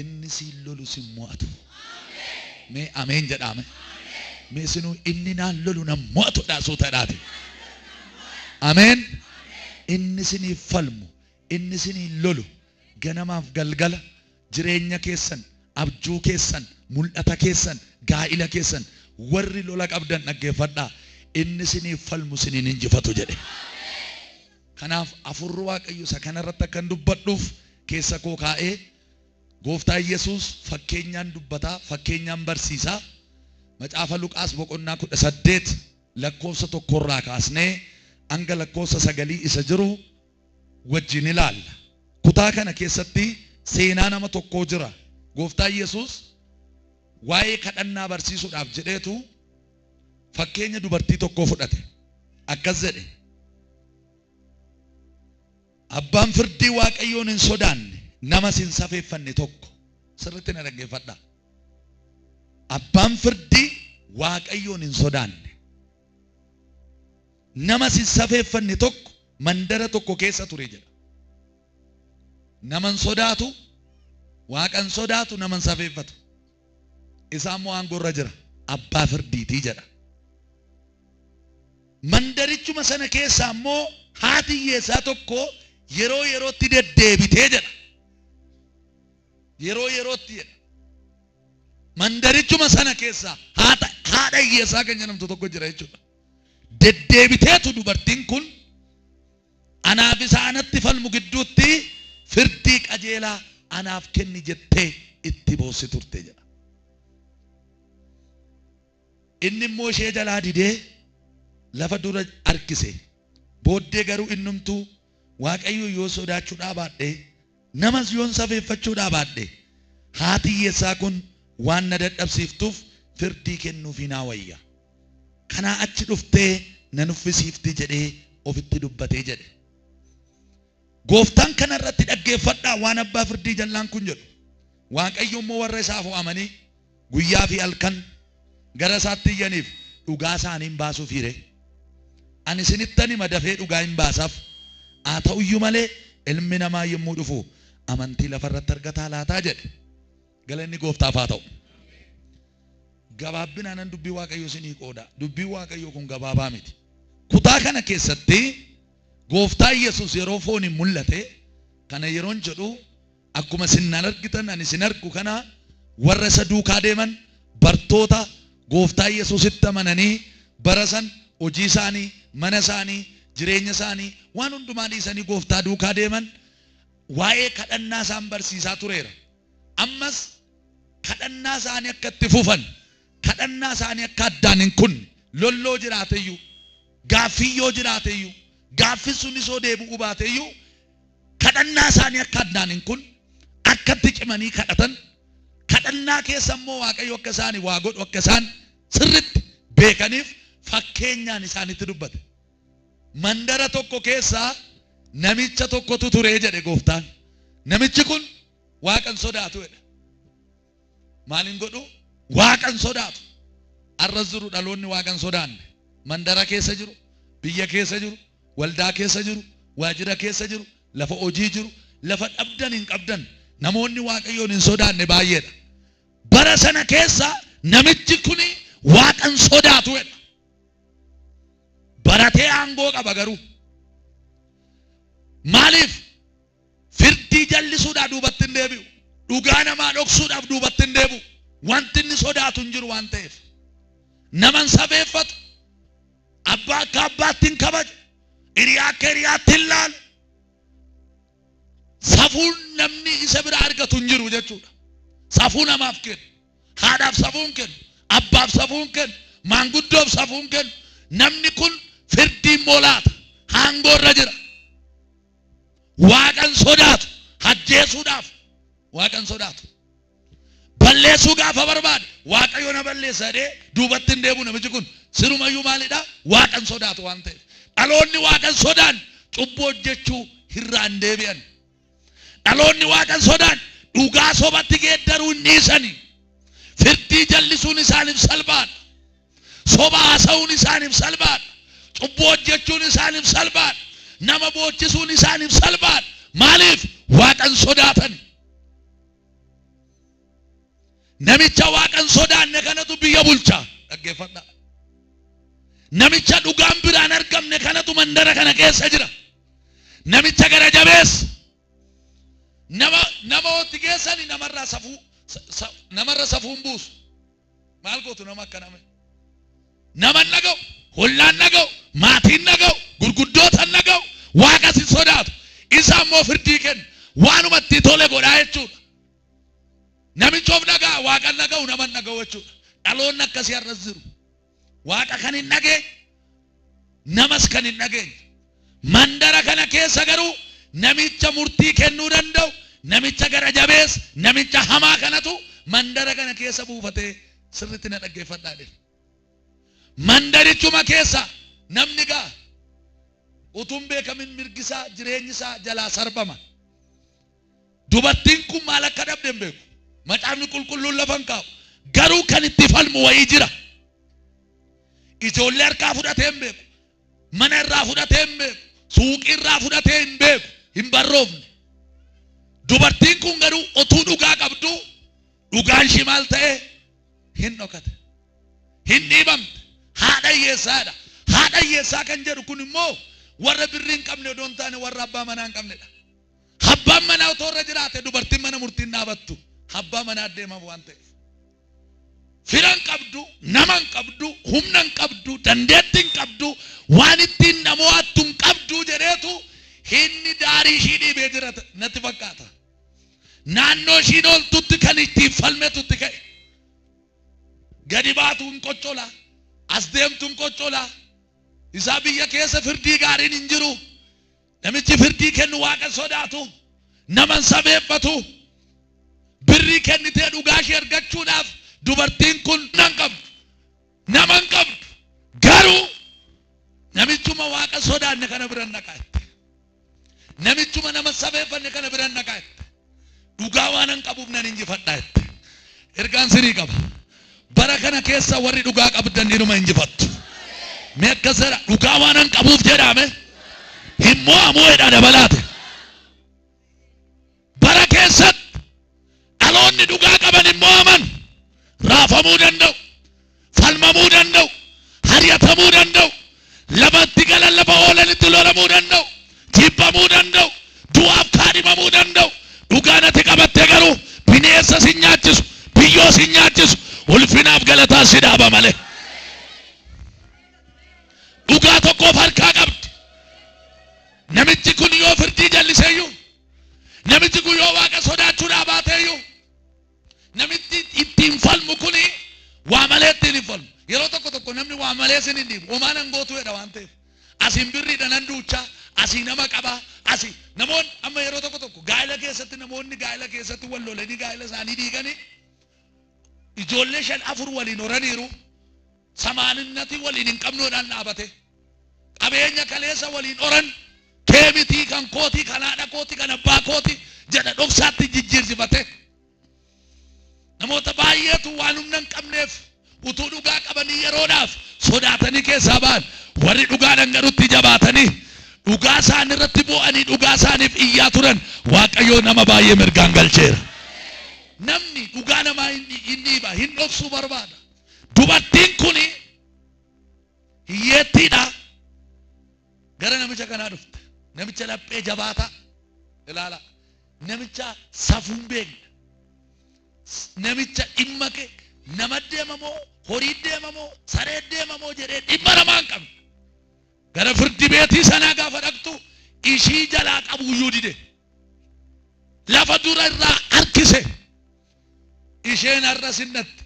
inni si lolu si mo'atu. Mee ameen jedhame. Mee sinu inni naan lolu na mo'atu dhaasuutadhaati. Ameen. Inni sinii falmu, inni sinii lolu ganamaaf galgala jireenya keessan, abjuu keessan, mul'ata keessan, gaa'ila keessan warri lola qabdan dhaggeeffadhaa. Inni sinii falmu siniin injifatu jedhe. Kanaaf afurri Waaqayyo isa kanarratti akkan dubbadhuuf keessa koo kaa'ee Gooftaa Yesuus fakkeenyaan dubbataa, fakkeenyaan barsiisaa. Macaafa Luqaas boqonnaa 18 lakkoofsa 1 irraa kaasnee hanga lakkoofsa 9 isa jiru wajjin ilaalla. Kutaa kana keessatti seenaa nama tokkoo jira. Gooftaa Yesuus waa'ee kadhannaa barsiisuudhaaf jedheetu fakkeenya dubartii tokkoo fudhate. Akkas jedhe. Abbaan firdii Waaqayyoon hin sodaanne nama sin safeeffanne tokko. Sirriitti na dhaggeeffadhaa. Abbaan firdii Waaqayyoon hin sodaanne nama sin safeeffanne tokko mandara tokko keessa ture jedha. Naman sodaatu, Waaqan sodaatu, naman safeeffatu. Isaan moo aangorra jira. Abbaa firdiitii jedha. Mandarichuma sana keessa ammoo haati hiyyeessaa tokko yeroo yerootti deddeebitee jedha. Yeroo yerootti jedha. Mandarichuma sana keessa haadha hiyyeessaa kan jedhamtu tokko jira jechuudha. Deddeebiteetu dubartiin kun anaaf isa anatti falmu gidduutti firdii qajeelaa anaaf kenni jettee itti boossi turte jedha. Inni immoo ishee jalaa didee lafa dura harkise. Booddee garuu innumtuu Waaqayyo yoo sodaachuudhaa baadhee namas yoon safeeffachuudhaa baadhee haati hiyyeessaa kun waan na dadhabsiiftuuf firdii kennuufii naa wayya. Kanaa achi dhuftee nan uffisiifti jedhee ofitti dubbatee jedhe. Gooftaan kanarratti dhaggeeffadhaa waan abbaa firdii jallaan kun jedhu. Waaqayyo immoo warra isaaf amanii guyyaa fi halkan gara isaatti iyyaniif dhugaa isaaniin baasuuf hire. Ani isinittani madafee dhugaa hin baasaaf. Haa ta'uyyuu malee ilmi namaa yommuu dhufu amantii lafarratti argataa laataa jedhe. Galanni Gooftaaf haa ta'u. Gabaabbinaan dubbii Waaqayyo isinii qooda. Dubbii Waaqayyo kun gabaabaa miti. Kutaa kana keessatti Gooftaa Yesuus yeroo fooniin mul'ate kana yeroon jedhu akkuma isin argitan ani isin argu kana warra isa duukaa deeman bartoota Gooftaa Yesuusitti amananii bara san hojii isaanii, mana isaanii, jireenya isaanii waan hundumaa dhiisanii Gooftaa duukaa deeman waa'ee kadhannaa isaan barsiisaa tureera. Ammas kadhannaa isaanii akka itti fufan, kadhannaa isaanii akka addaan hin kunne, lolloo jiraateyyuu, gaaffiyyoo jiraateyyuu, gaaffi sunis yoo deebi'uu baateyyuu kadhannaa isaanii akka addaan hin kunne, akka itti cimanii kadhatan, kadhannaa keessa immoo Waaqayyo akka isaanii waa godhu akka isaan sirriitti beekaniif fakkeenyaan isaanitti dubbate. Mandara tokko keessaa namicha tokkotu ture jedhe Gooftaan. Namichi kun Waaqan sodaatu jedha. Maaliin godhu? Waaqan sodaatu. Arras jiru dhaloonni Waaqan sodaanne. Mandara keessa jiru, biyya keessa jiru, waldaa keessa jiru, waajjira keessa jiru, lafa hojii jiru, lafa dhabdan hin qabdan. Namoonni Waaqayyoon hin sodaanne baay'eedha. Bara sana keessa namichi kuni Waaqan sodaatu jedha. Baratee aangoo qaba garuu. Maaliif? Firdii jallisuudhaaf duubatti hin deebi'u. Dhugaa namaa dhoksuudhaaf duubatti hin deebi'u. Wanti inni sodaatu hin jiru waan ta'eef. Naman safeeffatu. Abbaa akka abbaatti hin kabaju. Hiriyaa akka hiriyaatti hin laalu. Safuun namni isa bira argatu hin jiru jechuudha. Safuu namaaf kennu. Haadhaaf safuun kennu. Abbaaf safuun kennu. Maanguddoof safuun kennu. Namni kun firdii molaata. Aangoorra jira. Waaqan sodaatu. Ajjeesuudhaaf. Waaqan sodaatu. Balleessuu gaafa barbaade Waaqayyo na balleessa jedhee duubatti hin deebi'u namichi kun sirumayyuu maalidha? Waaqan sodaatu waan ta'eef. Dhaloonni Waaqan sodaan cubbuu hojjechuu irraa hin deebi'an. Dhaloonni Waaqan sodaan dhugaa sobatti geeddaruu hin dhiisani. Firdii jallisuun isaaniif salphaadha. Soba haasa'uun isaaniif salphaadha. Cubbuu hojjechuun isaaniif salphaadha. Nama boochisuun isaaniif salphaadha. Maaliif? Waaqan sodaatan. namicha waaqan sodaanne kanatu biyya bulcha. Dhaggeeffadha. Namicha dhugaan biraan argamne kanatu mandara kana keessa jira. Namicha gara jabeessa. Nama otti keessani namarra safuun buusu. Maal gootu nama akkaname? Naman naga'u, hollaan naga'u, maatiin naga'u, gurguddootan naga'u, waaqa si sodaatu. Isa ammoo firdii kenna. Waanumatti tole godhaa jechuudha. Namichi of nagaa waaqan naga'u naman naga'u jechuudha. Dhaloonni akkasii har'as jiru. Waaqa kan hin dhageenye, namas kan hin dhageenye. Mandara kana keessa garuu namicha murtii kennuu danda'u, namicha gara jabeessa, namicha hamaa kanatu mandara kana keessa buufatee sirriitti na dhaggeeffadhaa jedhe. Mandarichuma keessa namni gaa utuun beekamin mirgisaa jireenyisaa jalaa sarbama. Dubartiin kun maal akka dhabde hin beeku. Macaafni qulqulluun lafa hin kaa'u. Garuu kan itti falmu wayii jira. Ijoollee harkaa fudhatee hin beeku. Mana irraa fudhatee hin beeku. Suuqii irraa fudhatee hin beeku. Hin barroofne. Dubartiin kun garuu otuu dhugaa qabdu dhugaan ishii maal ta'e hin dhokate. Hin dhiibamte. Haadha hiyyeessaadha. Haadha hiyyeessaa kan jedhu kun immoo warra birrii hin qabne odoo hin taane warra abbaa manaa hin qabnedha. Abbaan manaa otoo irra jiraate dubartiin mana murtiin dhaabattu. Abbaa manaa deemamu waan ta'eef. Firan qabdu, nama hin qabdu, humna hin qabdu, dandeettii hin qabdu, waan ittiin namoottu hin qabdu jedheetu inni daarii ishii dhiibee jira natti fakkaata. Naannoo ishiin ooltutti kan ittiin falmetutti ka'e. Gadi baatu hin qoccolaa. As deemtu hin qoccolaa. Isaa biyya keessa firdii gaariin hin jiru. Namichi firdii kennu waaqa sodaatu. Nama hin sabeeffatu. Birrii kennitee dhugaa ishee argachuudhaaf dubartiin kun nan qabdu. Nama hin qabdu. Garuu namichuma waaqa sodaanne kana bira naqaatti. Namichuma nama sabeeffanne kana bira naqaatti. Dhugaa waan hin qabuuf nan injifadhaatti. Ergaan sirii qaba. Bara kana keessa warri dhugaa qabdan inuma injifattu. Mee akkasira dhugaa waan hin qabuuf jedhame hin mo'amuu jedha dabalaate. Bara keessatti dhaloonni dhugaa qaban hin mo'aman. Raafamuu danda'u. Falmamuu danda'u. Hariyatamuu danda'u. Lamatti galan lafa oolanitti lolamuu danda'u. Jibbamuu danda'u. Du'aaf kaadhimamuu danda'u. Dhugaan ati qabatte garuu bineensa si nyaachisu. Biyyoo si nyaachisu. Ulfinaaf galataa si dhaaba malee. Dhugaa tokkoof harkaa qabdi. Namichi kun yoo firdii jalliseeyyuu, namichi kun yoo waaqa sodaachuudhaa baateeyyuu, namichi ittiin falmu kun waa malee ittiin hin falmu. Yeroo tokko namni waa malee sin hin dhiibu. Homaan hangootu jedha waan ta'eef. Asiin birriidha nan duuchaa, asii nama qabaa, asii namoonni amma yeroo tokko gaa'ela keessatti namoonni gaa'ela keessatti wal lolanii gaa'ela isaanii diiganii ijoollee 5-4 waliin horaniiru. Samaaninati waliin hin qabnoodhaan dhaabate. Qabeenya kaleessa waliin horan keemitii kan kooti kan haadha kooti kan abbaa kooti jedha dhoksaatti jijjiirsifate. Namoota baay'eetu waan humna hin qabneef utuu dhugaa qabanii yeroodhaaf sodaatanii keessaa ba'an. Warri dhugaadhaan garuutti jabaatanii dhugaa isaan irratti bu'anii dhugaa isaaniif iyyaa turan Waaqayyoo nama baay'ee mirgaan galcheera. Namni dhugaa namaa hin dhiiba hin dhoksuu barbaada. Dubartiin kun hiyyeettiidha. Gara namicha kanaa dhufte. Namicha laphee jabaataa. Ilaala. Namicha safuun beekne. Namicha dhimma kee nama deemamoo horii deemamoo saree deemamoo jedhee dhimma namaa hin qabne. Gara firdi beetii sanaa gaafa dhaqxu ishii jalaa qabuuyyuu dide. Lafa dura irraa harkise. Isheen har'a sinnatti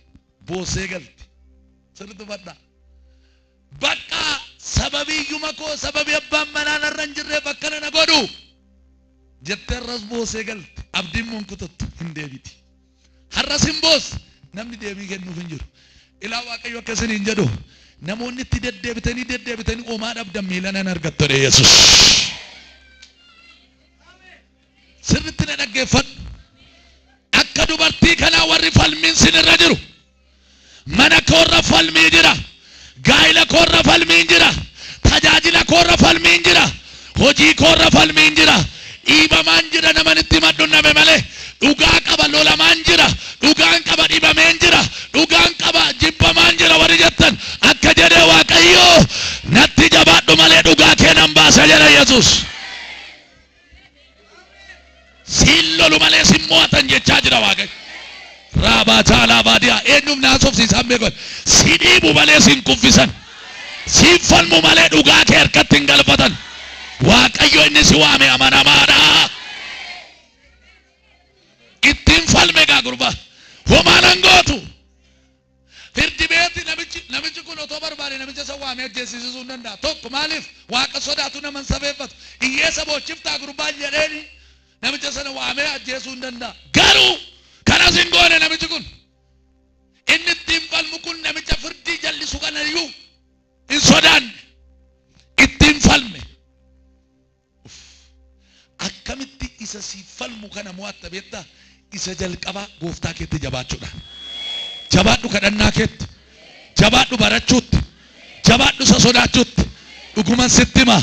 boosee galti. Sirriitti badhaa. Bakka sababii iyyuma koo sababii abbaan manaan har'a hin jirreef akkana na godhu jettee har'as boosee galti. Abdiin mun kutattu hin deebiti. Har'as hin boos namni deebii kennuuf hin jiru. Ilaa Waaqayyo akkasiin hin jedhu namoonni itti deddeebitanii oomaa dhabdan miila nan argattodhe Yesuus. Sirriitti na dhaggeeffadhu. Akka dubartii kanaa warri falmiin sinirra jiru. Mana koorra falmii jira. Gaa'ila koorra falmiin jira. Tajaajila koorra falmiin jira. Hojii koorra falmiin jira. Dhiibamaan jira naman itti maddunname malee. Dhugaa qaba lolamaan jira. Dhugaan qaba dhibameen dhugaan qaba jibbamaan jira warri jettan akka jedhee Waaqayyo natti jabaadhu malee dhugaa kee nan baasa jedha Yesuus. Siin lolu malee sin mo'atan jechaa jira Waaqayyo. Raabaa jaalaa baadiyaa eenyuuf naasofsiisan beekon si dhiibu malee sin kuffisan siin falmu malee dhugaa kee harkatti hin galfatan. Waaqayyo inni si waame amanamaadha. Ittiin falme gaa gurbaa homaa nan gootu. Firdi beeti namichi kun otoo barbaade namicha isa waame ajjeesisuu hin danda'a. Tokko maaliif Waaqa sodaatu naman sabeeffatu hiyyeessa boochiftaa gurbaan jedheeni namicha sana waamee ajjeesuu hin danda'a. Garuu kanas hin goone namichi kun inni ittiin falmu kun namicha firdii jallisu kanayyuu hin sodaanne ittiin falme. Akkamitti isa si falmu kana mo'atta beektaa? Isa jalqabaa gooftaa keetti jabaachuudha. Jabaadhu kadhannaa keetti, jabaadhu barachuutti, jabaadhu isa sodaachuutti. Dhuguman sitti himaa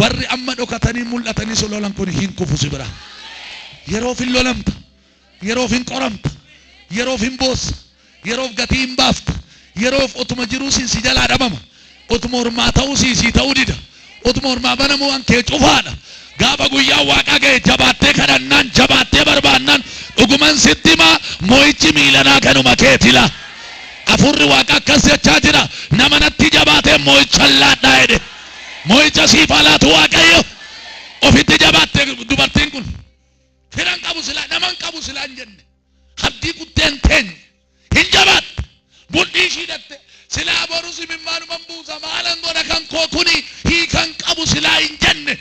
warri amma dhokatanii mul'atanii si lolan kun hin kufu si bira. Yeroof hin lolamta, yeroof hin qoramta, yeroof hin boossa, yeroof gatii hin baafta, yeroof otuma jiruu si jalaa dhabama, otuma hormaa ta'uu si ta'uu dida, otuma hormaa banamuu an kee cufaadha. Gaafa guyyaa Waaqa ga'e jabaattee kadhannaan jabaattee barbaannaan dhuguman sitti himaa moo'ichi miilanaa kanuma keetila. Afurri Waaqa akkas jechaa jira nama natti jabaatee moo'icha laadhaa jedhe. Moo'icha siif alaatu Waaqayyo. Ofitti jabaattee dubartiin kun firan qabu silaa naman qabu silaa hin jenne abdii kutteen teenye hin jabaatte budhii ishii dhatte silaa borus imimmaanuma buusa maalan godha kan koo kuni hiikan qabu silaa hin jenne.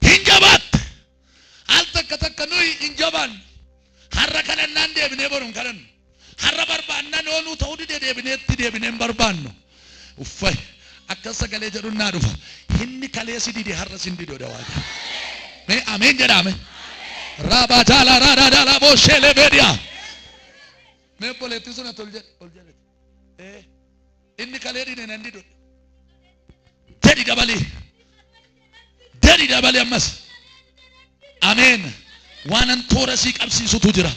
Hin jabaatte al takka nuyi hin jabaanne har'a kadhannaan deebinee boruun kadhannu har'a barbaannaan ooluu ta'uu dide deebineen barbaannu uffay akka sagalee jedhuun naa dhufa inni kaleessi dide har'a sin didoodha Waaqa. Mee ameen jedhame raabaa jaalaa booshee beediyaa mee boleetti sun ol jedhe inni kalee dide nan didoodha jedhi dabalee ammas ameen waanan toora sii qabsiisutu jira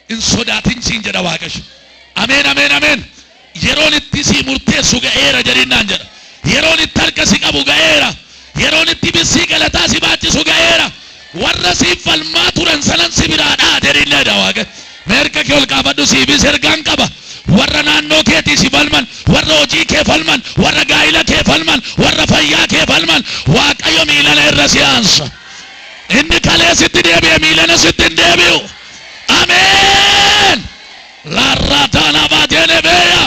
in sodaatin siin jedha Waaqayyo. Ameen yeroon itti sii murteessu ga'eera jedhinaan jedha. Yeroon itti harka si qabu ga'eera. Yeroon itti bissii galataa si baachisu ga'eera. Warra siif falmaa turan sanan si biraadhaa jedhinleedha Waaqayyo. Meerka kee ol qaabadhu siifis ergaan qaba. Warra naannoo keetii si falman, warra hojii kee falman, warra gaa'ila kee falman, warra fayyaa kee falman Waaqayyo miilana irra si aansa. Inni kalee sitti deebi'e miilana sitti hin deebi'u. Ameen. Laarrataan abaatee beeya.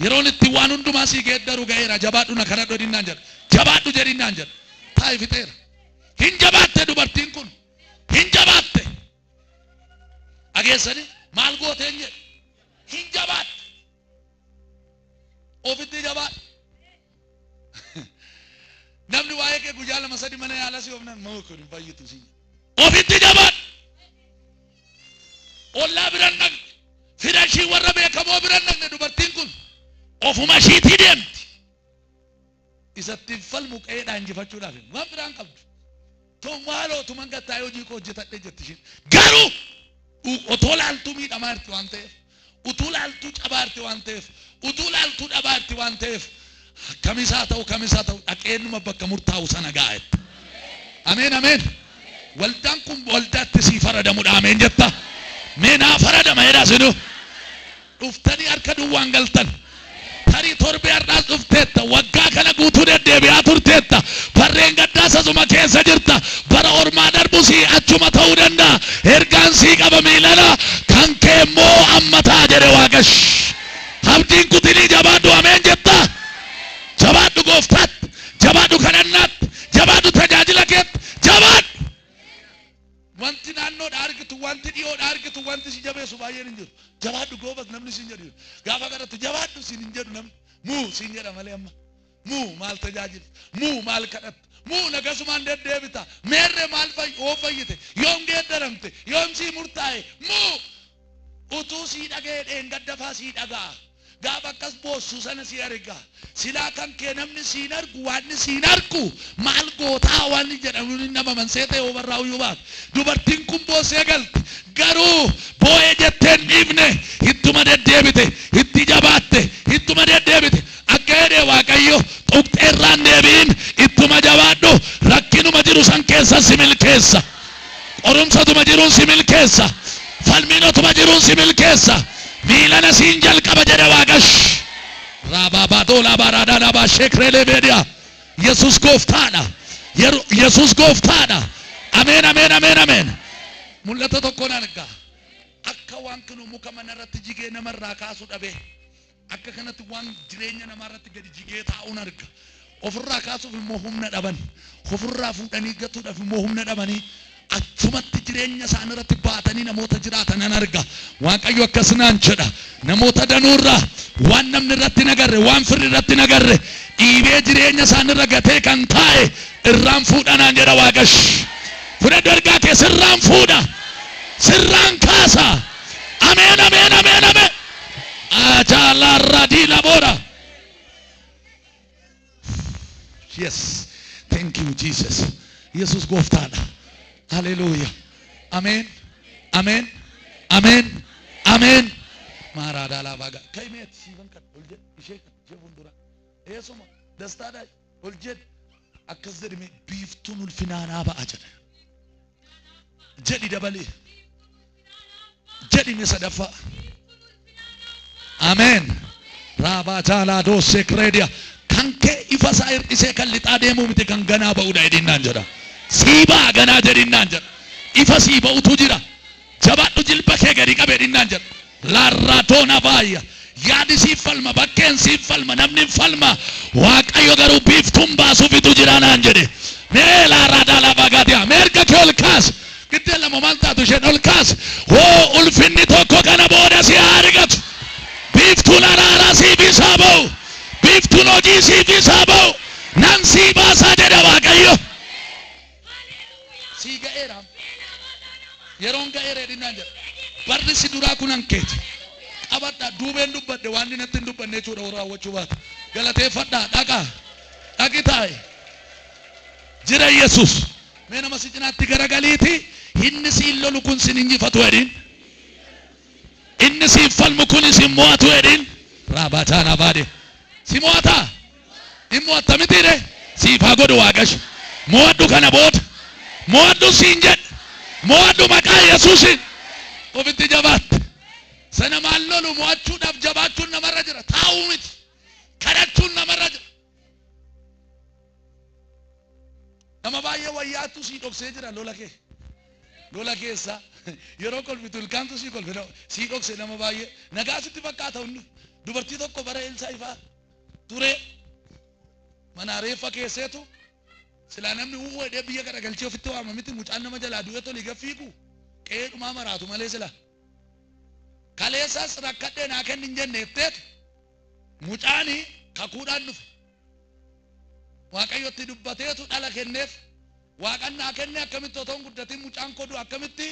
Yeroon itti waan hundumaa si geeddaru ga'eera. Jabaadhu na kadhadhu jedhinaan jedha. Jabaadhu jedhinaan jedha. Taa'ii fixeera. Hin jabaatte dubartiin kun. Hin jabaatte. Dhageessani maal gooteen jedhe. Hin jabaatte. Ofitti jabaadhu. Namni waa'ee kee guyyaa lama sadi mana yaalaa si oofnaan moo kun hin fayyitu si. Ofitti jabaadhu. Ollaa biran dhaqne fira ishii warra beekamoo biran dhaqne dubartiin kun ofuma ishiitii deemti. Isattiin falmu qe'eedhaan injifachuudhaaf waan biraan qabdu. Toon maaloo tuman gattaa hojii koo hojjetadhe jetti ishiin. Garuu otoo laaltuu miidhamaa jirti waan ta'eef, utuu laaltuu cabaa jirti waan ta'eef, utuu laaltuu dhabaa jirti waan ta'eef kamisaa ta'u dhaqeenuma bakka murtaa'u sana gaa'etti. Ameen. Waldaan kun waldaatti sii faradamudha ameen jetta. Mee naa faradama jedhaa sinu. Dhuftanii harka duwwaan galtan. Tarii torbee har'aas dhufteetta. Waggaa kana guutuu deddeebi'aa turteetta. Barreen gaddaa sasuma keessa jirta. Bara ormaa darbu sii achuma ta'uu danda'a. Ergaan sii qaba miilana kan kee immoo amma ta'a jedhe Waaqash. Abdiin kutilii jabaadhu ameen jetta. Jabaadhu gooftaatti, jabaadhu kadhannaatti, jabaadhu tajaajila keetti, jabaadhu. Wanti naannoodha argitu, wanti dhiyoodha argitu, wanti si jabeessu baay'een hin jiru. Jabaadhu goobas namni siin jedhu. Gaafa kadhattu jabaadhu siin hin jedhu namni. Muu siin jedha malee amma. Muu maal tajaajilta? Muu maal kadhatta? Muu nagasumaan deddeebita. Meerree maal fayyite? Yoom geeddaramte? Yoom sii murtaa'e? Muu utuu sii dhaga'ee dheengaddafaa sii dhaga'a. Gaafa akkas boossu sana si arga. Silaa kan kee namni siin argu waan siin argu maal gootaa waan jedhamu nama manseetee obarraa uyyuu baatu. Dubartiin kun boosee galti. Garuu boo'ee jetteen dhiifne ittuma deddeebi'e. deddeebite itti jabaatte ittuma deddeebite akka jedhee Waaqayyo tuqxeerraan deebiin ittuma jabaadhu rakkinuma jiru san keessa si milkeessa qorumsatuma jiruun si milkeessa falmiinotuma jiruun si milkeessa miilana siin jalqaba jedhe Waaqash Rababadola baradala bashekrele bedia Yesus gooftaadha Yesus gooftaadha Amen amen amen amen mul'ata tokkoon argaa akka waan kanu muka manarratti jigee namarraa kaasu dhabe akka kanatti waan jireenya namarratti gadi jigee taa'uun arga ofirraa kaasuuf immoo humna dhaban ofirraa fuudhanii gatuudhaaf immoo humna dhabanii achumatti jireenya isaaniirratti baatanii namoota jiraatan an arga Waaqayyo akkasinaan jedha namoota danuurraa waan namni irratti nagarre waan firri irratti nagarre dhiibee jireenya isaaniirra gatee kan taa'e irraan fuudhanaan jedha Waaqash fudhadhu ergaa kee sirraan fuudha sirraan kaasa amen amen amen amen ajala radila bora yes thank you Jesus Jesus gooftaadha hallelujah amen amen amen amen maradala baga kaimet sivan kat ulje ishee jebundura esuma dastada ulje akkas jedhime biiftuun ulfinaanaa ba'a jedhe jedhi dabalee jedhime sadaffaa amen raabaa jaalaa doosee kireediya kan kee ifa isaa hir'isee kan lixaa deemuu miti kan ganaa ba'uudha jedhinnaan jedha siibaa ganaa jedhinnaan jedha ifa sii ba'utu jira jabaadhu jilba kee gadi qabe jedhinnaan jedha laarraatoona baayya yaadi siif falma bakkeen siif falma namni falma Waaqayyo garuu biiftuun baasuufitu jira naan jedhe mee laarraadhaa lafaa gaatiyaa mee erga kee ol kaas giddee lama maal taatu isheen ol kaas hoo ulfinni tokko kana booda si haa argatu biiftuun araaraa siif isaa ba'u biiftuun hojii siif isaa ba'u nan sii baasaa jedha Waaqayyo sii ga'eera yeroon ga'eera jedhinnaan jedha barri si duraa kun hankeeti qabadha duubeen dubbadde waan inni natti hin dubbanne jechuudha warra raawwachuu baata galateeffadhaa dhaqi taa'e jira Yesus mee nama si cinaatti garagaliiti inni siin lolu kun sin injifatu jedhin inni siin falmu kun sin mo'atu jedhin raabataan abaade si mo'ata hin mo'atta mitiire siif haa godhu Waaqash mo'adhu kana booda mo'adhu siin jedhe mo'adhu maqaa Yesuusin ofitti jabaatte sana maal lolu mo'achuudhaaf jabaachuun namarra jira taa'uu miti kadhachuun namarra jira nama baay'ee wayyaattu sii dhoksee jira lola keessa yeroo kolfitu ilkaantu sii kolfe sii dhokse nama baay'ee nagaa sitti fakkaata hundi dubartii tokko bara Elsaa ifaa ture mana reeffa keesseetu silaa namni uwwedhee biyya garagalchee ofitti waama miti mucaan nama jalaa du'ee tolii gaffiiku qe'ee dhumaa maraatu malee sila kaleessas rakkadhee naa kenni hin jenne jetteetu mucaani kakuudhaan dhufe Waaqayyotti dubbateetu dhala kenneef Waaqan naa kenne akkamitti otoon guddatiin mucaan kodu akkamitti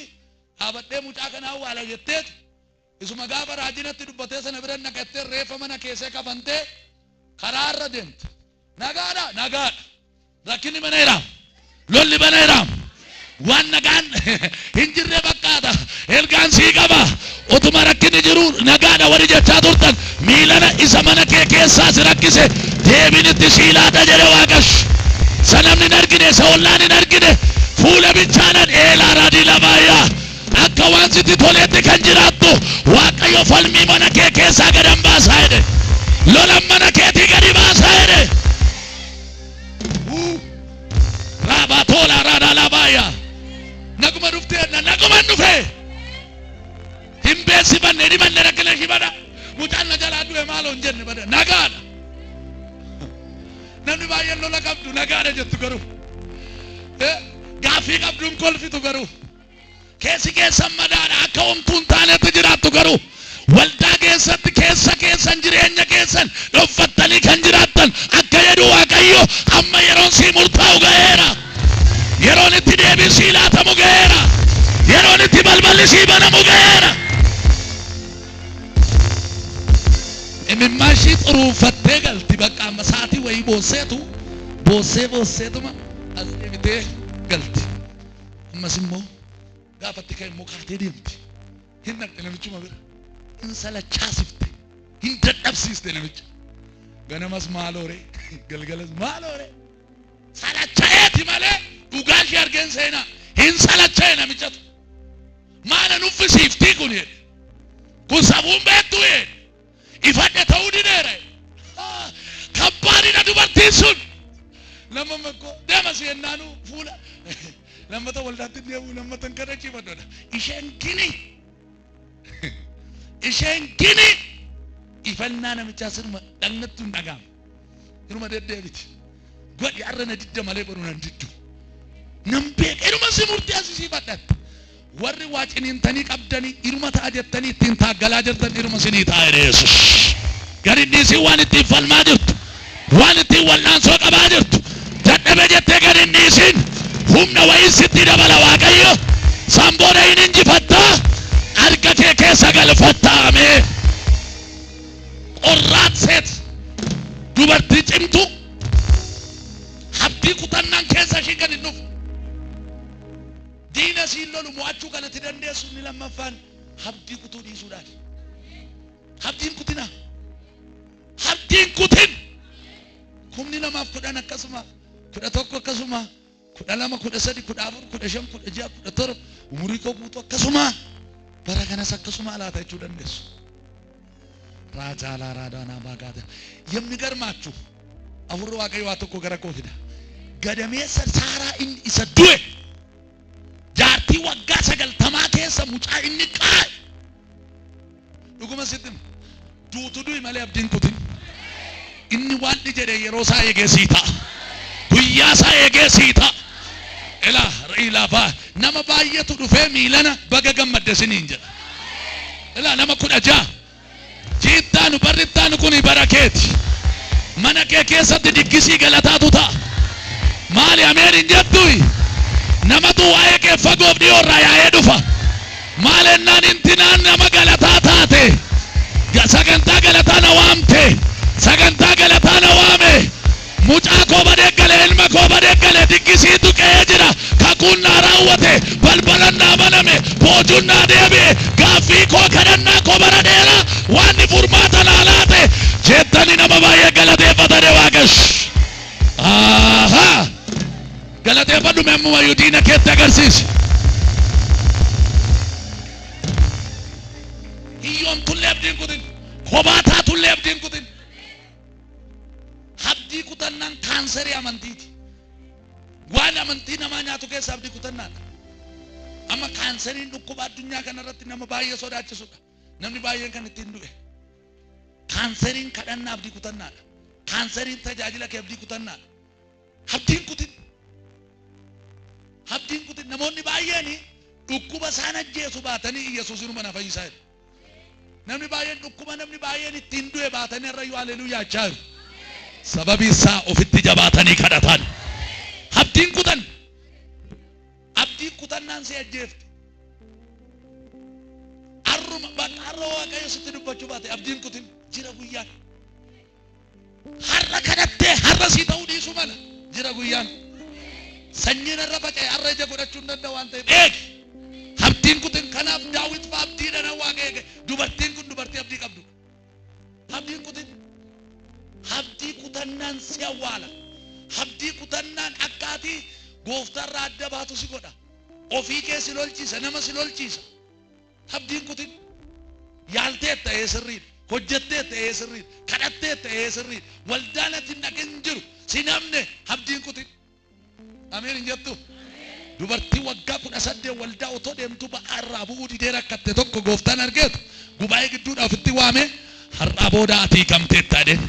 haabadhee mucaa kana awwaala jetteetu isuma gaafa raajinatti dubbatee sana bira naqattee reeffa mana keessee kafantee karaarra deemte nagaadha rakkinni mana hiraam lolli mana hiraam waan nagaan hin jirre fakkaata ergaan sii qaba utuma rakkinni jiru nagaadha warri jechaa turtan miilana isa mana kee keessaa si rakkise deebinitti sii laata jedhe Waaqash sanamni hin argine isa ollaan hin argine fuula bichaanan eelaa raadii labaayyaa akka waan sitti toleetti kan jiraattu Waaqayyo falmii mana kee keessaa gadan baasaa jedhe lolan mana keetii gadi baasaa jedhe raabatoolaa raadaa labaayyaa naguma dhuftee naguma dhufe hin beeksifanne dhibanne rakkina shibadha mucaan na jalaa du'e maaloo hin jenne bada nagaadha namni baay'een lola qabdu nagaadha jettu garuu gaaffii qabduun kolfitu garuu keessi keessan madaadha akka homtuun taanetti jiraattu garuu waldaa keessatti keessan jireenya keessan dhoffattanii kan jiraattan akka jedhu Waaqayyo amma yeroon sii murtaa'u ga'eera yeroon itti deebiin sii laatamu ga'eera yeroon itti balballi sii banamu ga'eera imimmaan ishii xuruuffattee galti bakka amma saatii wayii boosseetuma as deebitee galti ammas immoo gaafatti kan immoo kaatee deemti hin naqxe namichuma bira insalachaasifte hin dadhabsiiste namicha ganamas maalore galgalas maalore salachaeeti malee dhugaa ishee argeen seenaa hin salachee namichatu maana nuffisiiftii kun jedhe kun sabuun beektu jedhe ifadhe ta'uu dideera kabbaadina dubartiin sun nama makko deema seennaanu fuula lammata waldaatti deemu lammatan kadhachiifadhodha isheen gini ifannaa namichaa sirma dhagnattu hin dhagaam iruma deddeebiti godhi arra na didda malee baru nan diddu nan beek iruma si murtii asisiifadhatte warri waa ciniintanii qabdanii iruma ta'a jettanii ittiin taaggalaa jirtan iruma sinii ta'a Yesuus gari dhiisii waan ittiin falmaa jirtu waan ittiin wal'aansoo qabaa jirtu dadhabe jettee gari dhiisiin humna wayii sitti dabala Waaqayyo sanbooda hin injifattaa harka kee keessa galfattaa amee qorraat seet dubartii cimtu habdii kutannaan keessa ishii gadi dhufu diina siin lolu mo'achuu kanatti dandeessu ni lammaffaan habdii kutuu dhiisuudhaan habdiin kutina habdiin kutin kumni namaaf 10 akkasuma 11 akkasuma 12 13 14 15 16 17 umurii koo guutuu akkasuma bara kanas akkasuma alaata jechuu dandeessu raajaalaa raadaanaa baagaata የሚገርማችሁ አሁን Waaqayyo waa tokko gara koo fida gadameessa Saaraa inni isa du'e jaartii waggaa 90 keessa mucaa inni qaa'e dhuguma sittin duutu du'i malee abdiin kutin inni waan jedhe yeroo isaa eegesii ta'a guyyaa isaa eegesii ta'a ilaafa nama baay'eetu dhufee miilana baga gammadde siniin jedha nama 16 jiittaanu barrittaanu kuni barakeeti mana kee keessatti diggisii galataatu ta'a maali ameen hin jettuyi namatu waa'ee kee fagoof dhiyoorraa yaa'ee dhufa maalennaan intinaan nama galataa taate sagantaa galataa na waamte sagantaa galataa na waame mucaa koo badeeggale ilma koo badeeggale diggisiitu qe'ee jira kakuun naa raawwate balbalan naa baname boojuun naa deebi'e gaaffii koo kadhannaa koo bara dheeraa waan ni furmaata naa laate jettanii nama baay'ee galateeffatane Waaqayyo galateeffadhu memmumayyuu diina keetti agarsiisi hiyyoomtullee abdiin kutin kophaa taatullee abdiin kutin habdii kutannaan kaanserii amantiiti waan amantii namaa nyaatu keessa abdii kutannaadha amma kaanseriin dhukkuba addunyaa kanarratti nama baay'ee sodaachisudha namni baay'een kan ittiin du'e kaanseriin kadhannaa abdii kutannaadha kaanseriin tajaajila kee abdii kutannaadha habdiin kutin namoonni baay'een dhukkuba isaan ajjeesu baatanii Yesuus iruma na fayyisaa jiru namni baay'een dhukkuba namni baay'een ittiin du'e baatanii irrayyuu haleluuyaa jechaa jiru sababii isaa ofitti jabaatanii kadhatan abdiin kutannaan si ajjeefte arruma baqarra Waaqayyo sitti dubbachuu baate abdiin kutin jira guyyaan har'a kadhattee har'a si ta'uu dhiisu mana jira guyyaan sanyiin irra faca'e har'a ija godhachuu hin danda'u waan ta'eef eegi abdiin kutin kanaaf Daawit fa'aa abdiidhaan Waaqayyo dubartiin kun dubartii abdii qabdu abdiin kutin habdii kutannaan si awwaala habdii kutannaan akkaatii gooftarraa adda baatu si godha ofii kee si lolchiisa nama si lolchiisa habdiin kutin yaaltee ta'ee sirriidha hojjettee ta'ee sirriidha kadhattee ta'ee sirriidha waldaan ati dhaqin jiru si namne habdiin kutin ameen hin jettu dubartii waggaa 18 waldaa otoo deemtu ba'aarraa bu'uu didee rakkatte tokko gooftaan argeetu gubaa'ee gidduudhaa ofitti waame har'aa booda ati hiikamteetta jedheen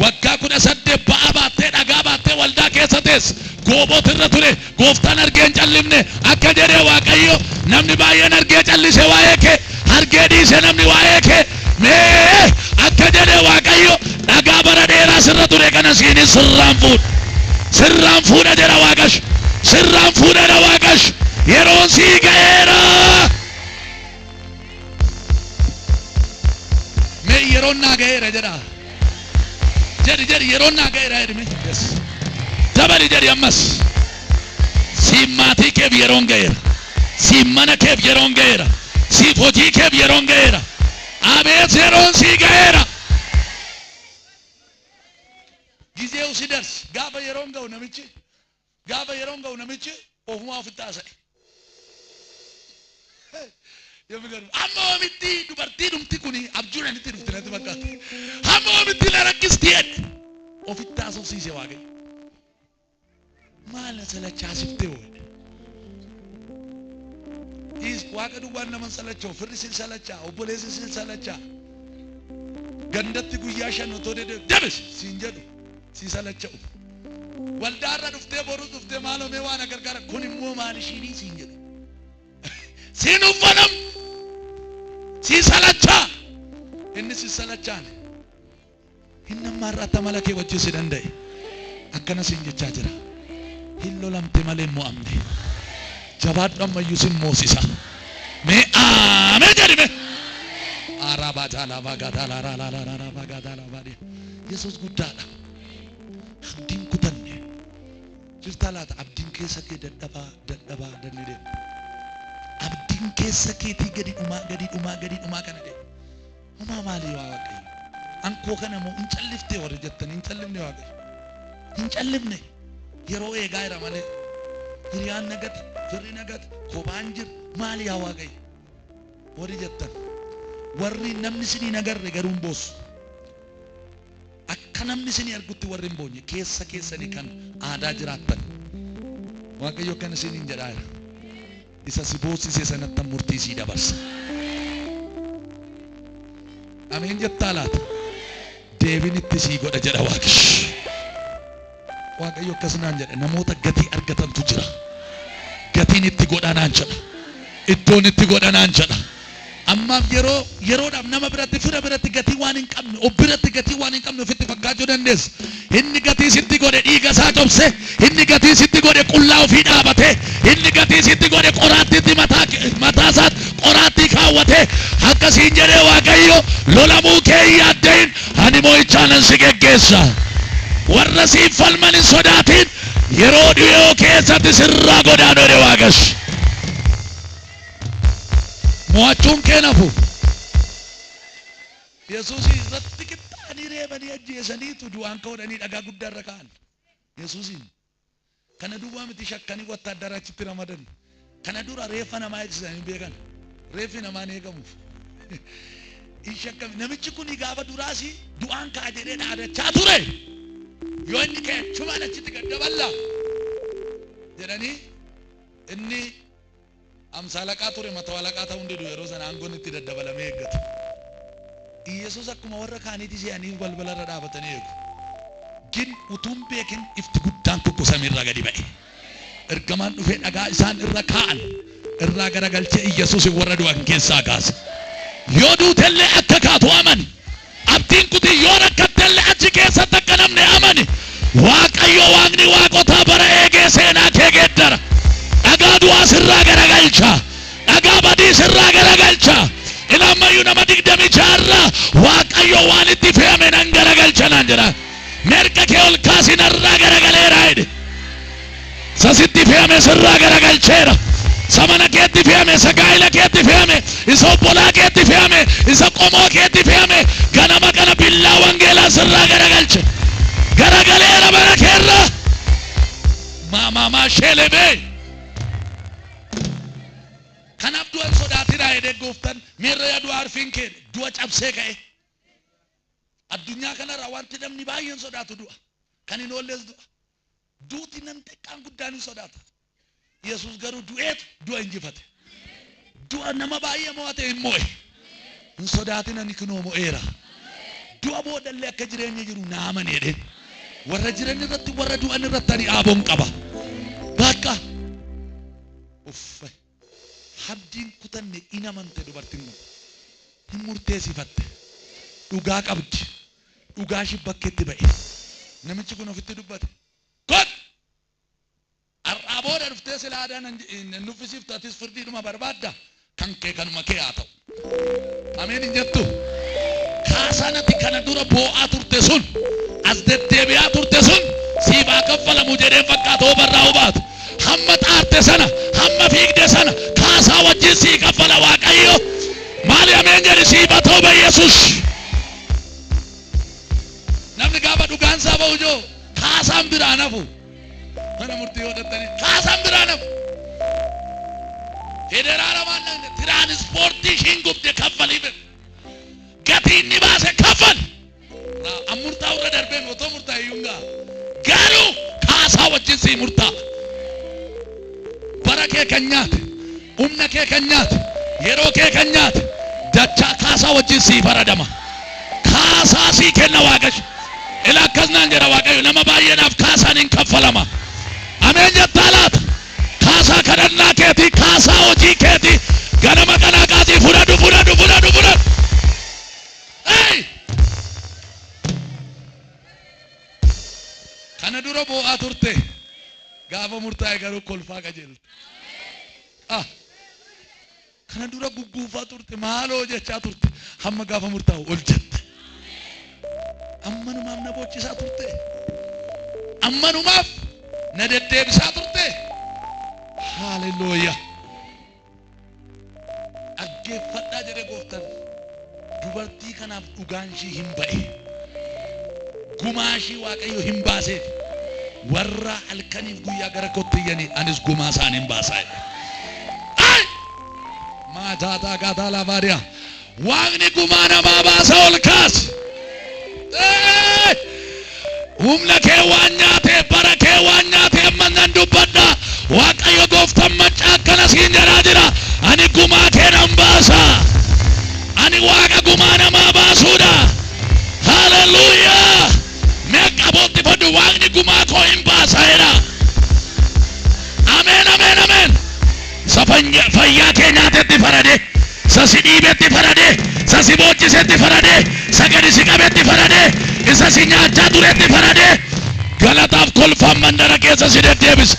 waggaa 18 ba'a baattee dhagaa baattee waldaa keessa teesse gooboot irra ture gooftaan argee hin callifne akka jedhee Waaqayyo namni baay'een argee callise waa'ee kee argee dhiise namni waa'ee kee mee akka jedhee Waaqayyo dhagaa bara dheeraa sirra ture kana siinis sirraan fuudha jedha Waaqayyo sirraan fuudha Waaqayyo yeroon sii ga'eera mee yeroon naa ga'eera jedha jadi yeroon naa ga'eera jedhime dabali jadi ammas siif maatii keef yeroon ga'eera siif mana keef yeroon ga'eera siif hojii keef yeroon ga'eera አቤት ዜሮን ሲገራ ጊዜው ሲደርስ ጋበ የሮንጋው ነምጪ ኦፍማ ፍታሰ የምገር አሞምቲ ዱበርቲ ዱምቲ ኩኒ አብጁን እንት ድፍትነት በቃት አሞምቲ ለረክስቲ ኦፍታሶ ሲሴ ዋገ ማለት ስለቻ ሲፍቴው ኢስ ዋቀዱ ዋና መንሰለቸው ፍርሲን ሰለቻ ኦቦሌሲን ሰለቻ ገንደት ጉያሸን ተወደደ ደብስ ሲንጀዱ ሲሰለቸው ወልዳራ ዱፍቴ ቦሩ ዱፍቴ ማሎ ሜዋ ነገር ጋር ኩኒሞ ማልሺኒ ሲንጀዱ ሲኑፈለም ሲሰለቻ እንስ ሲሰለቻን ኢነማራታ መለኬ ወጅ ሲደንደይ አከነ ሲንጀቻ ጅራ ሂሎላምቴ ማሌ ሙአምኔ ጀባድ አመዩሲን ሞሲሳ ሜ አሜጀሪሜ አራባታላ ባጋታላ ራራራራ ባጋታላ ባዲ ኢየሱስ ጉዳላ አብዲን ኩተኔ ጅርታላት አብዲን ከሰከ ደደባ ደልዴ አብዲን ከሰከቲ ገዲ ዱማ ከነዴ ኡማ ማሊ ዋቀ አንኮ ከነሞ እንጨልፍቴ ወረጀተን እንጨልምኔ ዋቀ እንጨልምኔ የሮኤ ጋይራ ማለ ሪያን ነገት ፍሪ ነገት ኮባንጅር ማሊ ያዋቀ ወረጀተን ወሪ ነምስኒ ነገር ገሩን ቦስ አከነምስኒ አርጉት ወሪን ቦኝ ከሰኒ ከን አዳ ጅራተን ዋቀዮ ከነስኒ እንጀዳራ ኢሳ ሲቦሲ ሰነተ ሙርቲ ሲደበርስ አሜን ጀታላት ዴቪኒት ሲጎደ ጀዳ ዋቅሽ ዋቀዮ ከስና እንጀዳ ነሞታ ገቲ አርገተንቱ ጅራ ገቲኒት ጎዳና አንቸዳ ኢዶኒት ጎዳና አንቸዳ አማፍ የሮዳም ነመ ብረት ፍረ ብረት ገቲ ዋንን ቀም ኦብረት ገቲ ዋንን ቀም ፍት ፈጋጆ ደንደስ inni gati sitti gode dhiiga isaa cobse inni gati sitti gode qullaa ofii dhaabate inni gati sitti gode qoraattiitti mataa isaatti qoraattii kaawwate akkasiin jedhee Waaqayyo lolamuu kee hin yaaddayin ani moo'ichaanan si geggeessa warra siif falman hin sodaatin yeroo dhiyoo keessatti sirraa godaanoo Waaqash mo'achuun kee nafu Yesuus irratti qixxaanii reebanii ajjeesaniitu du'aan ka'uudhanii dhagaa guddaa irra ka'an Yesuusin kana duwwaa miti shakkanii wattaaddara achitti ramadan kana dura reeffa namaa eegsisanii beekan reeffi namaa ni eegamuuf hin shakkami namichi kun gaafa duraasi du'aan ka'a jedhee dhaadachaa ture yoo inni ka'e chumaan achitti gaddaballa jedhanii inni amsaalaqaa ture matawalaqaa ta'uu hundee yeroo sana aangoon itti daddabalamee eeggatu ኢየሱስ akkuma warra kaaniiti si'anii balbalarra dhaabatanii eegu gin utuun beekin ifti guddaan tokko samiirraa gadi ba'e ergamaan dhufee dhagaa isaan irra kaa'an irraa garagalchee Yesuus warra du'an keessaa kaase yoo duutellee akka kaatu amani abdiin kutii yoo rakkattellee achi keessatti akka namni amani Waaqayyo Waaqni waaqota bara eegee seenaa kee geeddara dhagaa du'aa sirraa garagalcha dhagaa badii sirraa garagalcha ilamayu nama digdami jaarra Waaqayyo waan itti fe'ame nan garagalchanaan jira merka kee ol kaasin irraa garagaleera jedhe sasitti fe'ame sirraa garagalcheera samana keetti fe'ame sagaayila keetti fe'ame isa obbolaa keetti fe'ame isa qomoo keetti fe'ame ganama kana billaa wangeelaa sirraa garagalche garagaleera bara keerra maamaa sheeleme kanaaf du'a sodaatina jedhee gooftaan miirra yaadu arfiin kee du'a cabsee ka'e addunyaa kanarra wanti namni baay'een sodaatu du'a kan hin oolles duuti nam xiqqaan guddaan hin sodaata Yesuus garuu du'eetu du'a injifate du'a nama baay'ee mo'ate hin mo'e hin sodaatina ni kunoo mo'eera du'a boodallee akka jireenya jiru naaman jedheen warra jiran irratti warra du'an irratti ani aaboon qaba bakka uffa habdiin kutanne inamante dubartiin hin murteessifatte dhugaa qabdi dhugaa shi bakkeetti ba'e namichi kun ofitti dubbate kon arrabooda dhuftee silaadaan nuffisiiftatis firdiidhuma barbaadda kan kee kanuma kee haa ta'u ameen hin jettu kaasanati kana dura boo'aa turte sun as deddeebi'aa turte sun siibaa kaffalamu jedhee fakkaatoo barraa hubaatu hamma xaarte sana hamma fiigde sana kaasaa wajjin sii kaffala Waaqayyo maali ameen jedhi siibatoo ba'Yesuus. Namni gaafa dhugaan isaa ba'u joo kaasaan biraan hafu. Mana murtii hodhatanii kaasaan biraan hafu. Federaala waan naqne tiraanispoortii ishiin gubde kaffalii bira. Gatii inni baase kaffal. Murtaa irra darbeen otoo murtaa iyyuu garuu kaasaa wajjin sii murtaa. Bara kee kan nyaate, humna kee kan nyaate, yeroo kee kan nyaate, dachaa kaasaa wajjin sii faradama. Kaasaa sii kenna Waaqayyo. Ila akkasnaan jedha Waaqayyo nama baay'eedhaaf kaasaan hin kaffalama. Ameen jettaa laata? Kaasaa kadhannaa keetii, kaasaa hojii keetii, ganama kanaa kaasii fudhadhu. Kana dura boo'aa turte gaafa murtaa'e garuu kolfaa qajeelte. Kana dura gugguufaa turte maaloo jechaa turte hamma gaafa murtaa'u ol jette. Ammanumaaf na bochisaa turte. Ammanumaaf na deddeebisaa turte. Haalelooyaa. Dhaggeeffadhaa jedhe Gooftaan. Dubartii kanaaf dhugaan ishii hin ba'e. Gumaa ishii Waaqayyo hin baaseef. Warra halkaniif guyyaa gara kottiyyanii anis gumaa isaan hin baasaa. Maataataa gaataa laafaadhiyaa. Waaqni gumaa namaa baasa ol kaas. Humna kee waan nyaateef bara kee waan nyaateef mannan dubbadha. Waaqayyo Gooftaan machaa akkana siin jedhaa jira. Ani gumaa kee nan baasa. Ani Waaqa gumaa namaa baasuudha. Hallelujah. Meeqa bootti fadhu Waaqni gumaa koo hin baasaedha. Ameen. Sa fayyaa kee nyaatetti farade, sa si dhiibetti farade, sa si booccisetti farade, sa gadi si qabetti farade, isa si nyaachaa turetti farade, galataaf kolfaan mandara keessa si deddeebisa.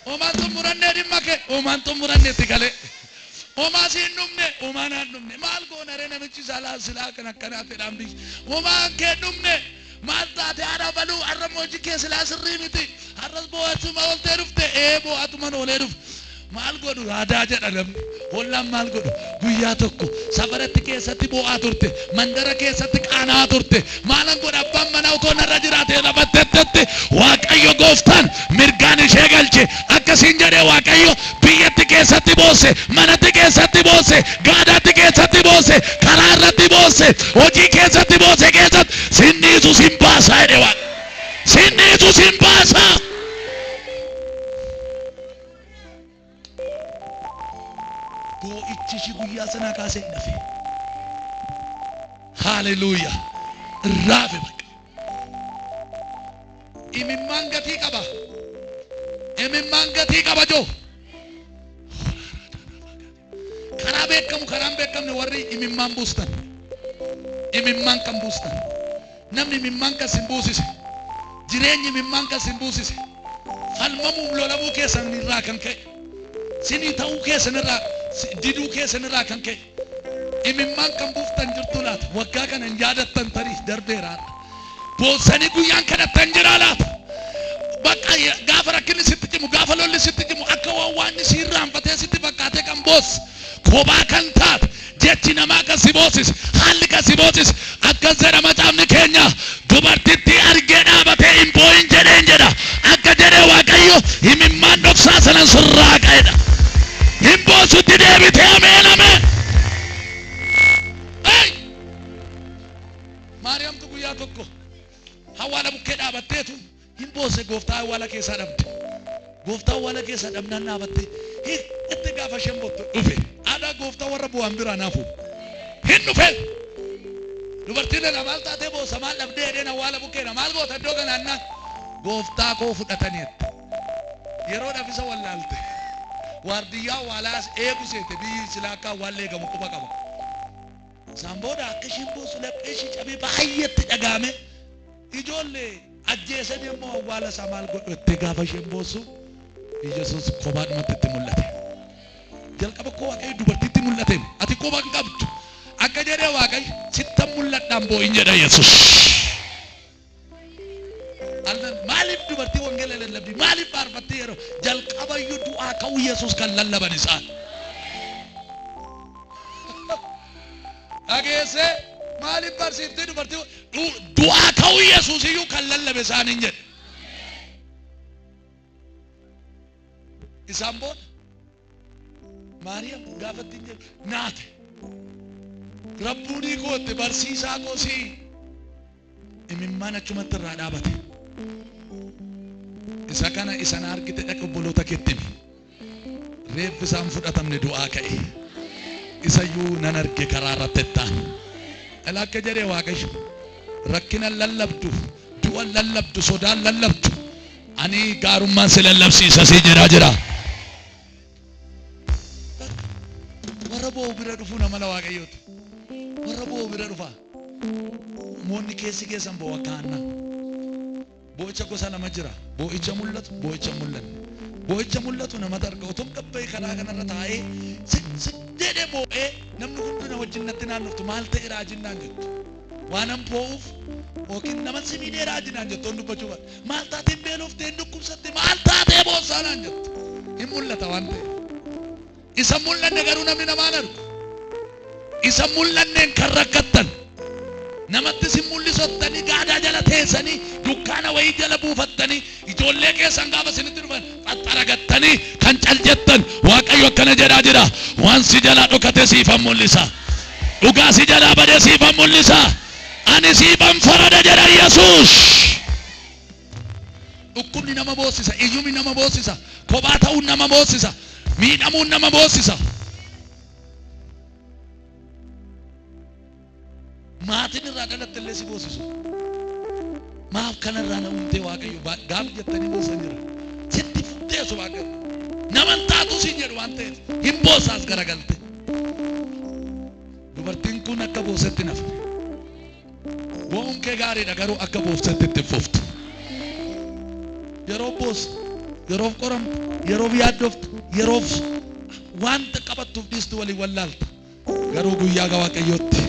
Omaan xumurannee dhimma kee, omaan xumuranneetti galee. Omaa si hin dhumne, omaan haan dhumne. Maal goona ree namichi silaa kan akkanaatti dhaamdi. Omaan kee dhumne. Maal taate haadha baluu har'a mooji kee silaa sirrii miti. Har'as boo'atuma ooltee dhufte boo'atuma oolee dhufte. Maal godhu aadaa jedha namni. Hollaan maal godhu guyyaa tokko safaratti keessatti boo'aa turte. Mandara keessatti qaanaa turte. Maalan godha abbaan manaa otoo narra jiraate lafattetti Waaqayyo Gooftaan mirgaan ishee galche. Akkasiin jedhee Waaqayyo biyyatti keessatti boosse, manatti keessatti boosse, gaadaatti keessatti boosse, karaa irratti boosse, hojii keessatti boosse keessatti sinniitu sin baasaa jedhe Waaqa. Sinniitu sin baasaa. Boo'ichi ishii guyyaa sanaa kaasee hin hafe. Haaleluyyaa. Raafe bakka. Imimmaan gatii qaba. Imimmaan gatii qaba joo. Karaa beekamu karaan beekamne warri imimmaan buustan. Imimmaan kan buustan. Namni imimmaan kan sin buusise. Jireenyi imimmaan kan sin buusise. Falmamuu lolamuu keessan irraa kan ka'e. Sinii ta'uu keessan irraa diduu keessan irraa kan ka'e. Imimmaan kan buuftan jirtu laata. Waggaa kana hin yaadattan tarii darbeeraadha. Boossanii guyyaan kadhattan jira laata. Bakka gaafa rakkinni sitti cimu, gaafa lolli sitti cimu, akka waanni si irraanfatee sitti fakkaatee kan boossi. Kophaa kan taate jechi namaa kan si boossise, haalli kan si boossise. Akkas jedha macaafni keenya dubartitti argee dhaabatee hin boo'in jedheen jedha. Akka jedhee Waaqayyo imimmaan dhoksaa sanan sirraa qa'edha. Hin boossutti deebitee ameen. Maariyaamtu guyyaa tokko awwaala bukkee dhaabatteetu hin boosse Gooftaa awwaala keessaa dhabde. Gooftaa awwaala keessaa dhabnaan dhaabattee itti gaafa isheen bottu dhufe. Aadaa Gooftaa warra bu'an biraa naafu hin dhufe. Dubartiin lama maal taatee boossa maal dhabdee edeen awwaala bukkeedha maal goota iddoo kanaannaan Gooftaa koo fudhataniitti. Yeroodhaaf isa wallaalte. Waardiyyaa awwaalaas eegu seete biyyi silaa akka awwaallee eegamu quba qaba. Samboodha akka ishiin boossu laphee ishii cabee baay'eetti dhagaame. Ijoollee ajjeesan immoo awwaala isaa maal godhu itti gaafa isheen boossu Yesuus kophaadhumatti itti mul'ate. Jalqaba koo Waaqayyo dubartiitti mul'ate. Ati kophaa hin qabdu. Akka jedhee Waaqayyo sitta mul'adhaan boo'in jedha Yesuus. Maaliif dubartii wangeela lallabdi? Maaliif faarfattee yeroo jalqaba iyyuu du'aa ka'uu Yesuus kan lallaban isaan? dhageesse maaliif barsiiftee dubartii du'aa ka'uu Yesuus iyyuu kan lallabe isaaniin jedhe. Isaan booda Maariyaam gaafattiin jedhe naate rabbuunii kootte barsiisaa koosii imimmaan achumatti irraa dhaabate. Isa kana isan argite dhaqa obboloota keetti reeffi isaan fudhatamne du'aa ka'e. Isayyuu nan arge karaa irratti ta'an. Akka jedhee Waaqayyo rakkina lallabdu du'a lallabdu sodaan lallabdu ani gaarummaan si lallabsiisa si jira. Warra boo'u bira dhufu nama la Waaqayyooti. Warra boo'u bira dhufa. Moonni keessan boo'a kaanna. Boo'icha gosa lama jira. Boo'icha mul'atu, boo'icha mul'anne. Boo'icha mul'atu nama darga otoo gabbee karaa kanarra taa'ee jedhee boo'ee namni hundina wajjin natti naannoftu maal ta'e raajinnaan jettu. Waan an boo'uuf yookiin nama si miidhee raajinaan jettu on dubbachuu baate. Maal taateen beelofte hin dhukkubsatte maal taatee boossaanaan jettu. Hin mul'ata waan ta'e. Isa mul'anne garuu namni namaan argu. Isa mul'anneen kan rakkattan. Namatti si mul'isottanii gaadaa jala teessanii dukkaana wayii jala buufattanii ijoollee keessan gaafa isinitti dhufan xaxxaragattanii kan caljettan Waaqayyo akkana jedhaa jira. Waan si jalaa dhokate siifan mul'isa. Dhugaa si jalaa badee siifan mul'isa. Ani siifan farada jedha Yesuus. Dhukkubni nama boossisa. Iyyumni nama boossisa. Kophaa ta'uun nama boossisa. Miidhamuun nama boossisa. Maatiin irraa dhalatte illee si boosisu. Maaf kanarraa na uumtee Waaqayyo gaaf jettanii boossan jira. Sitti fuddeessu Waaqayyo. Naman taatu siin jedhu waan ta'eef hin boossaas garagalte. Dubartiin kun akka boossetti nafte. Bo'uun kee gaariidha garuu akka boossetti itti fuftu. Yeroo boossa, yeroof qoramtu, yeroof yaaddoftu, yeroof wanta qabattuuf dhiistu waliin wallaalta. Garuu guyyaa Waaqayyootti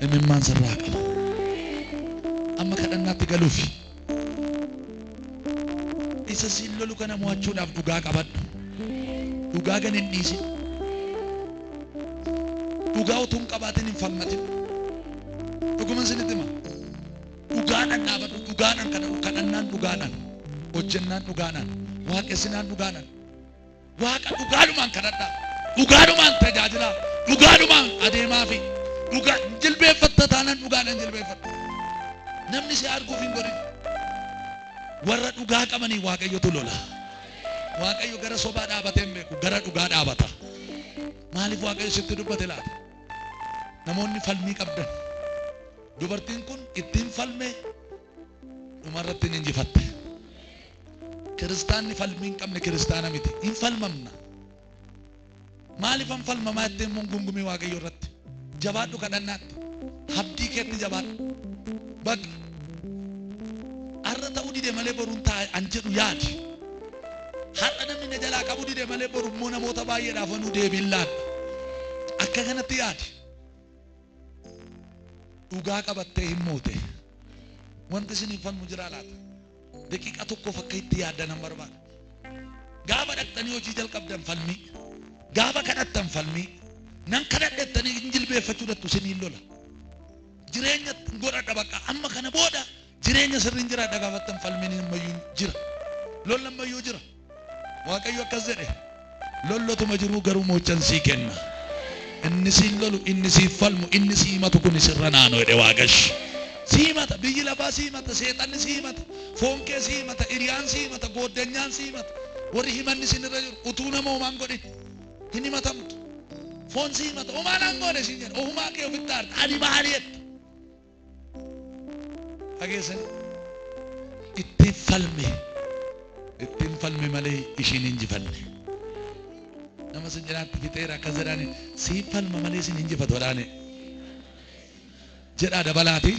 imimmaan sirraa qaba. Amma kadhannaatti galuufi. Isa siin lolu kana mo'achuudhaaf dhugaa qabadhu. Dhugaa gan hin dhiisin. Dhugaa utuu hin qabaatin hin falmatin. Dhuguman sinitti hima. Dhugaadhaan dhaabadhu. Dhugaadhaan kadhannaan dhugaadhaan. Hojjennaan dhugaadhaan. Waaqessinaan dhugaadhaan. Waaqa dhugaadhumaan kadhadhaa. Dhugaadhumaan tajaajilaa. Dhugaadhumaan adeemaafi. Dhugaa jilbeeffatta taanaan dhugaadhaan jilbeeffatta. Namni si arguuf hin godhin. Warra dhugaa qabanii Waaqayyotu lola. Waaqayyo gara sobaa dhaabatee hin beeku, gara dhugaa dhaabata. Maaliif Waaqayyo sitti dubbate laata? Namoonni falmii qabdan. Dubartiin kun ittiin falmee dhumarratti hin injifatte. Kiristaanni falmii hin qabne kiristaana miti. Hin falmamna. Maaliif hin falmamaa ittiin gungumii Waaqayyo irratti? Jabaadhu kadhannaatti. Abdii keetti jabaadhu. Bakka har'a ta'uu dide malee boruun taa'e an jedhu yaadi. Har'a namni na jalaa qabuu dide malee boru immoo namoota baay'eedhaaf anuu deebiin laadha. Akka kanatti yaadi. Dhugaa qabattee hin moote. Wanti isin hin falmu jira laata? Daqiiqa tokkoof akka itti yaaddan nan barbaada. Gaafa dhaqxanii hojii jalqabdan falmii. Gaafa kadhattan falmii. Nan kadhadhettanii hin jilbeeffachuu dattu isiniin lola. Jireenya godhadha bakka amma kana booda jireenya sirriin jiraadha gaafattan falmiin ammayyuu jira. Lolli ammayyuu jira. Waaqayyo akkas jedhe. Lollotuma jiruu garuu moochan sii kenna. Inni siin lolu, inni siif falmu, inni sii himatu kun sirra naannoo jedhe Waaqayyo. Sii himata, biyyi lafaa sii himata, seexanni sii himata, foon kee sii himata, hiriyaan sii himata, gooddeenyaan sii himata. Warri himanni sinirra jiru utuu nama homaan godhin hin himatamtu. Foon sii himata, homaan aan goone siin jedha, ofumaa kee ofitti aarta, ani maali jetta. Dhageessanii ittiin falme malee ishiin injifanne. Nama sin jiraatti fixeera akkas jedhaani siin falma malee sin injifatu jedhaani. Jedhaa dabalaati.